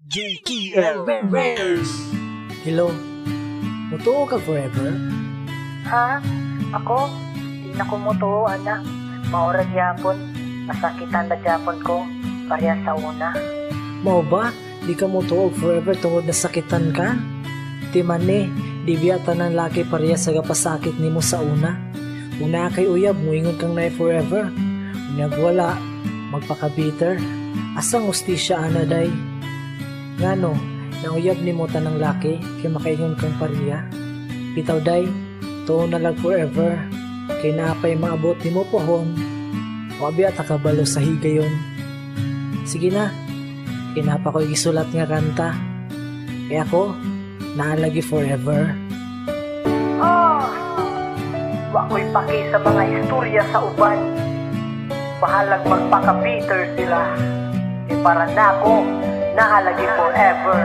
JTL Bears. Hello, mutuo ka forever? Ha? Ako? Di na ko mutuo, anak. Maurag yapon. Masakitan na yapon ko. Pareha sa una. Mao ba? Di ka mutuo forever tungod nasakitan ka? Di man di biyata ng laki pareha sa gapasakit nimo sa una. Una kay uyab, muingon kang na forever. Unyag wala, magpaka-bitter. Asang ustisya ana day? Ngano, nauyab ni mo tanang laki kay makaingon kang pareha. Bitaw day, tuo na lang forever. Kay naapay maabot ni mo pohon. Wabi at akabalo sa higayon. Sige na, kinapa ko isulat nga kanta. Kaya ako, naalagi forever. Wako'y paki sa mga istorya sa uban. Bahalag magpaka-bitter sila. E para na ako, naalagi forever.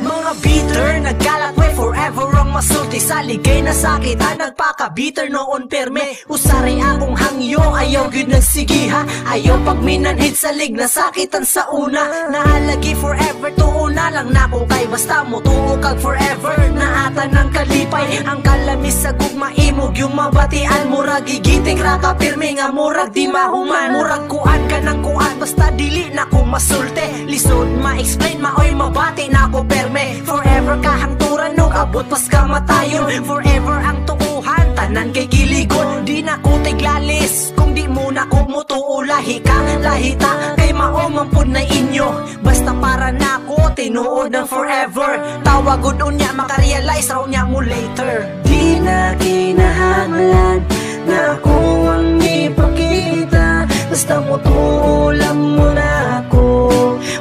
Mga bitter, nagkalat may forever ang masulti sa ligay na sakit nagpaka-bitter noon perme. Usari akong hangyo, ayaw gyud nagsigiha. Ayaw pagminanhid sa lig na sakitan sa una. Naalagi forever, tuo na lang nako kay basta mo tuo kag forever. Naata ng kalipay, ang kalamis sa gugma imog yung mabatian. Murag gigitik ra ka pirmi nga murag di mahuman. Murag kuan ka ng kuan basta dili na ko masulte. Lisod ma-explain, maoy mabati na ko perme. Forever kahangturan no abot pas kamatayon. Forever ang tuuhan, tanan kay giligon. Di na ko tiglalis, kung di mo na ko mutuo. Lahi ka, lahita, kay maomampod na inyo. Basta para na ko, tinuod ng forever. Tawagod unya, makarealize raw niya mo later. Di na kinahanglan na ako ang ipakita. Basta mutuo lang mo na ako.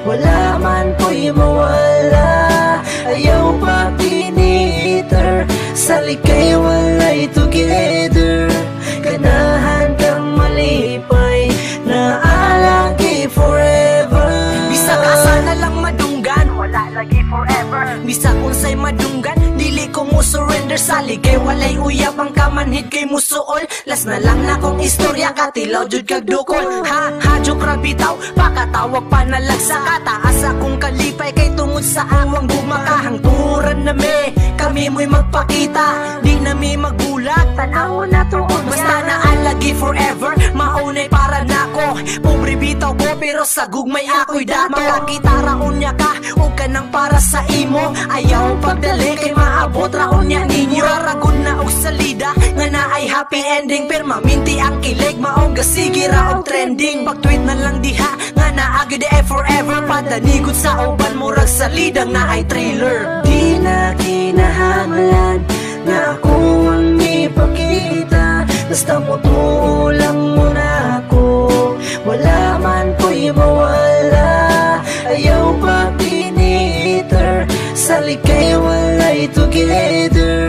Wala man ko'y mawala. Ayaw pa piniter. Sa likay walay together. Ganahan kang malipay. Naalagi forever. Bisa ka sana lang madunggan, Wala lagi forever. bisa unsay madunggan, dili ko mo surrender. Sa ligay walay uyab ang kamanhid kay musuol. Las na lang na kong istorya, katilaw jud kag dukol. Hadyo krabitaw, pakatawag panalagsa. Kataas akong kalipay kay tungod sa awang gumakahangturan na me. Kami mo'y magpakita, di na mi magbulat. Tanaw na tuon Basta naalagi forever, maunay para nako. Pobre bitaw ko pero sa gugmay ako'y dato. Makakita raon niya ka, o ka nang para sa imo. Ayaw pagdali kay maabot raon niya ninyo. Raragon na og salida, nga na ay happy ending. Permaminti ang kilig, maong gasigi raong trending. Pag-tweet na lang diha, nga naagi de forever. Padanigod sa uban, murag salidang na ay trailer. Di na kinahanglan na ako ang ipakita. Basta mutuo lang mo na ako. Wala man ko'y mawala. Ayaw pa piniter. Sa likay walay together.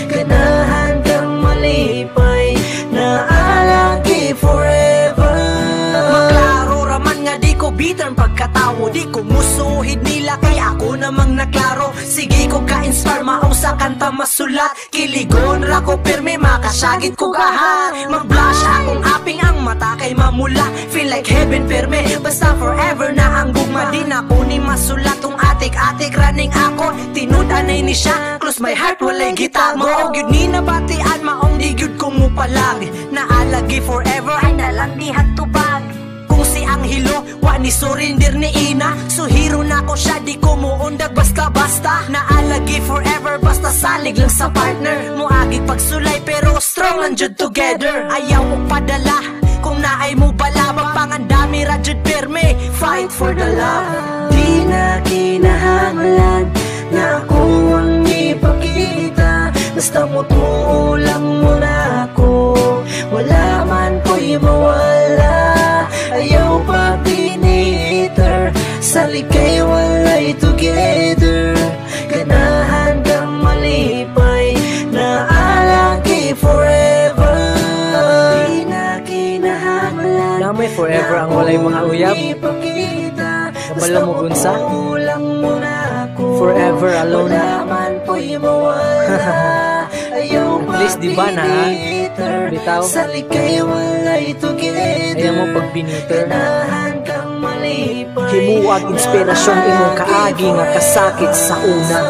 Ganahan kang malipay. Naalagi forever. Maklaro raman nga di ko bitter pagkatawo. Di ko musuhid nila kay ako namang naklaro. Sige ko ka-inspire, maong sa kanta masulat. Kiligon ra ko pirmi, makasagit ko gaha. Mag-blush akong aping ang mata kay mamula. Feel like heaven pirmi, basta forever na ang gugma. Di na ko ni masulat tong atik-atik running ako. Tinudanay ni siya, close my heart walay gitag. Maog yun ni nabatian, maong di gyud ko mo palag. Naalagi forever, ay nalang di hatubag. Kung si Anghelo, wa ni surrender ni Ina. So hero na ko siya, di ko muundag basta-basta. Naalagi forever, basta salig lang sa partner. Muagig pagsulay pero strong lang jud together. Ayaw mo padala, kung naay mo bala. Magpangandami ra jud perme, fight for the love. Di na kinahanglan na ako ang ipakita. Basta mutuo lang mo na ako. Wala man ko'y mawala. Ayaw pa piniter. Sa likay walay together. Ganahan kang malipay. Naalagi forever. Di na kinahanglan Na may forever ang walay mga uyab. Kabala mo gunsa? Forever alone. At least di ba na bitaw? Sa likay walay together. Ayaw mo pag biniter. Ganahan kang malipay. Himuag inspirasyon imong kaagi nga kasakit sa una.